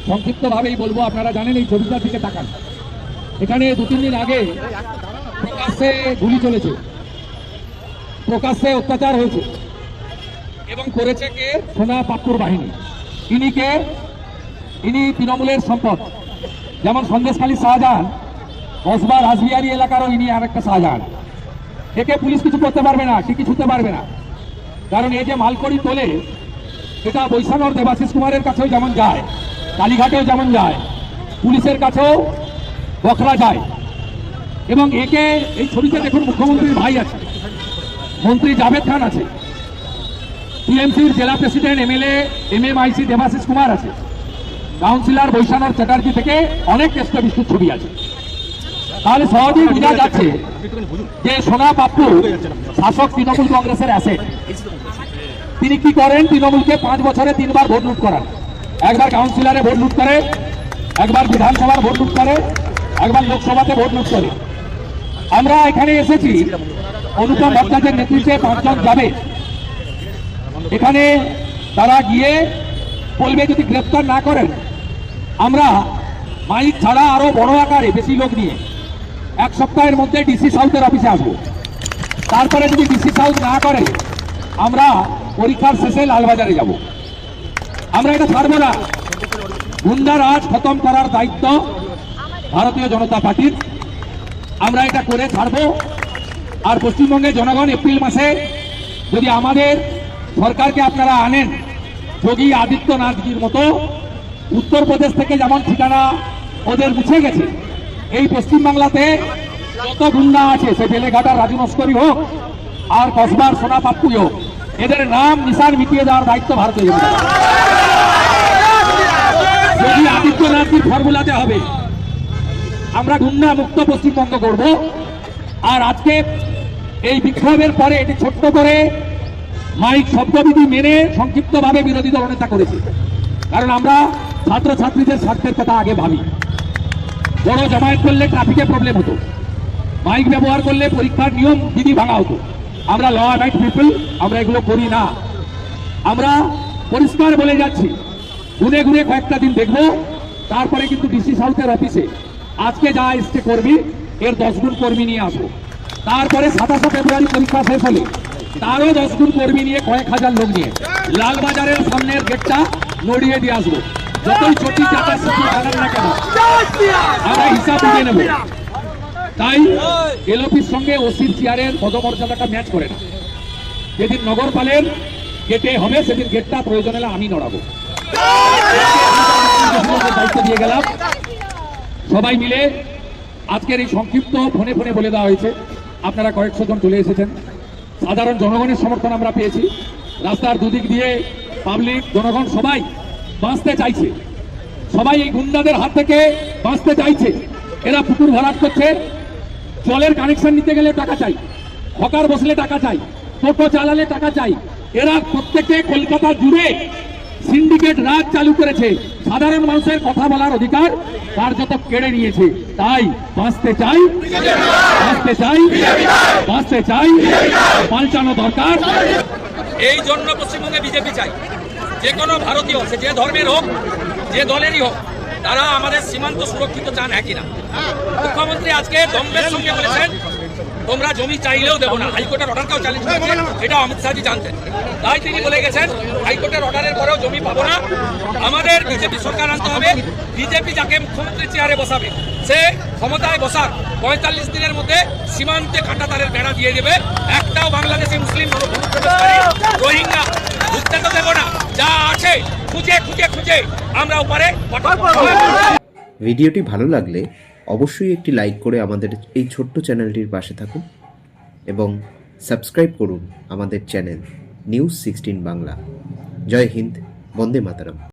সংক্ষিপ্তভাবেই বলবো, আপনারা জানেন এই ছবিটার দিকে তাকান। এখানে 2-3 দিন আগে প্রকাশ্যে গুলি চলেছে, প্রকাশ্যে অত্যাচার হয়েছে এবং করেছে কে? সোনা পাপ্পুর বাহিনী। ইনি কে? ইনি তৃণমূলের সম্পদ। যেমন সন্দেশখালী শাহজাহান, কসবা রাসবিহারী এলাকারও ইনি আরেকটা শাহজাহান। একে পুলিশ কিছু করতে পারবে না, সে কিছু হতে পারবে না, কারণ এই যে মালকড়ি তোলে এটা বৈশানর দেবাশিস কুমারের কাছেও যেমন যায়, কালীঘাটেও যেমন যায়, পুলিশের কাছেও বখরা যায়। এবং একে এই ছবিতে দেখুন, মুখ্যমন্ত্রীর ভাই আছে, মন্ত্রী জাভেদ খান আছে, টিএমসির জেলা president MLA MMIC Debashis Kumar আছে, কাউন্সিলর বৈশানর চ্যাটার্জি থেকে অনেক কেষ্ট বিস্তুর ছবি আছে। তাহলে সহজেই বোঝা যাচ্ছে যে সোনা পাপ্পু শাসক তৃণমূল কংগ্রেসের অ্যাসেট। তিনি কি করেন? তৃণমূলকে 5 বছরে 3 বার ভোট লুট করান। একবার কাউন্সিলরে ভোট লুট করে, একবার বিধানসভার ভোট লুট করে, একবার লোকসভাতে ভোট লুট করে। আমরা এখানে এসেছি, অনুপম ভট্টাচার্যের নেতৃত্বে 5 জন যাবে। এখানে তারা গিয়ে বলবে যদি গ্রেপ্তার না করেন আমরা মাইক ছাড়া আরো বড় আকারে বেশি লোক নিয়ে 1 সপ্তাহের মধ্যে ডিসি সাউথের অফিসে আসবো। তারপরে যদি ডিসি সাউথ না করে আমরা পরীক্ষার শেষে লালবাজারে যাব। আমরা এটা ছাড়বো না। গুন্ডা রাজ খতম করার দায়িত্ব ভারতীয় জনতা পার্টির। আমরা এটা করে ছাড়বো। আর পশ্চিমবঙ্গের জনগণ এপ্রিল মাসে যদি আমাদের সরকারকে আপনারা আনেন যোগী আদিত্যনাথজির মতো, উত্তরপ্রদেশ থেকে যেমন ঠিকানা ওদের মুছে গেছে, এই পশ্চিমবাংলাতে যত গুন্ডা আছে, সে বেলেঘাটার রাজু নস্করি হোক আর কসবার সোনা পাপ্পুই হোক, এদের নাম নিশান মিটিয়ে দেওয়ার দায়িত্ব ভারতীয় জনতা পার্টি। যোগী আদিত্যনাথজির ফর্মুলাতে হবে। আমরা গুন্ডা মুক্ত পশ্চিমবঙ্গ করব। আর আজকে এই বিক্ষোভের পরে এটি ছোট্ট করে মাইক শব্দবিধি মেনে সংক্ষিপ্তভাবে বিরোধী দলনেতা করেছে, কারণ আমরা ছাত্রছাত্রীদের স্বার্থের কথা আগে ভাবি। বড় জমায়েত করলে ট্রাফিকে প্রবলেম হতো, মাইক ব্যবহার করলে পরীক্ষার নিয়ম বিধি ভাঙা হতো। আমরা ল অ্যাবাইড পিপল, আমরা এগুলো করি না। আমরা পরিষ্কার বলে যাচ্ছি, ঘুরে ঘুরে কয়েকটা দিন দেখবো, তারপরে কিন্তু ডিসি সাউথের অফিসে আজকে যা এসছে কর্মী, এর 10 গুণ কর্মী নিয়ে আসবো। তারপরে 27 ফেব্রুয়ারি পরীক্ষা শেষ হলে তারও 10 গুণ কর্মী নিয়ে কয়েক হাজার লোক নিয়ে লালবাজারের সামনের গেটটা নড়িয়ে দিয়ে আসবো। যতই চটি চাটা শিশু বানান না কেন, আমরা হিসাব দিয়ে নেব। তাই এলওপির সঙ্গে ওসির চেয়ারের পদমর্যাদাটা ম্যাচ করে না। যেদিন নগরপালের গেটে হবে সেদিন গেটটা প্রয়োজন হলে আমি নড়াবো। দায়িত্ব দিয়ে গেলাম সবাই মিলে। আজকের এই সংক্ষিপ্ত ফোনে ফোনে বলে দেওয়া হয়েছে, আপনারা কয়েকশো জন চলে এসেছেন। সাধারণ জনগণের সমর্থন আমরা পেয়েছি। রাস্তার দুদিক দিয়ে পাবলিক, জনগণ সবাই বাঁচতে চাইছে, সবাই এই গুন্ডাদের হাত থেকে বাঁচতে চাইছে। এরা পুকুর ভরাট করছে, জলের কানেকশন নিতে গেলে টাকা চাই, হকার বসলে টাকা চাই, টোটো চালালে টাকা চাই। এরা প্রত্যেকে কলকাতা জুড়ে সিন্ডিকেট রাজ চালু করেছে। সাধারণ মানুষের কথা বলার অধিকার কার্যত কেড়ে নিয়েছে। তাই বাঁচতে চাই, বাঁচতে চাই, বাঁচতে চাই, পাল্টানো দরকার। এই জন্য পশ্চিমবঙ্গে বিজেপি চাই। যে কোনো ভারতীয়, সে যে ধর্মের হোক, যে দলেরই হোক, তারা আমাদের সীমান্ত সুরক্ষিত চান, হ্যাঁ কিনা? মুখ্যমন্ত্রী আজকে দম্ভের সঙ্গে বলেছেন তোমরা জমি চাইলেও দেবো না। হাইকোর্টের অর্ডারকেও চ্যালেঞ্জ করেছেন, এটা অমিত শাহজি জানতেন। তাই তিনি বলে গেছেন হাইকোর্টের অর্ডারের পরেও জমি পাবো না, আমাদের বিজেপি সরকার আনতে হবে। বিজেপি যাকে মুখ্যমন্ত্রী চেয়ারে বসাবে সে ক্ষমতায় বসার 45 দিনের মধ্যে সীমান্তে কাঁটাতারের বেড়া দিয়ে দেবে। একটাও বাংলাদেশি মুসলিম রোহিঙ্গা ঢুকতে তো দেবো না। যা আছে খুঁজে খুঁজে খুঁজে আমরা উপরে। ভিডিওটি ভালো লাগলে অবশ্যই একটি লাইক করে আমাদের এই ছোট্ট চ্যানেলটির পাশে থাকুন এবং সাবস্ক্রাইব করুন আমাদের চ্যানেল নিউজ 16 বাংলা। জয় হিন্দ, বন্দে মাতরম।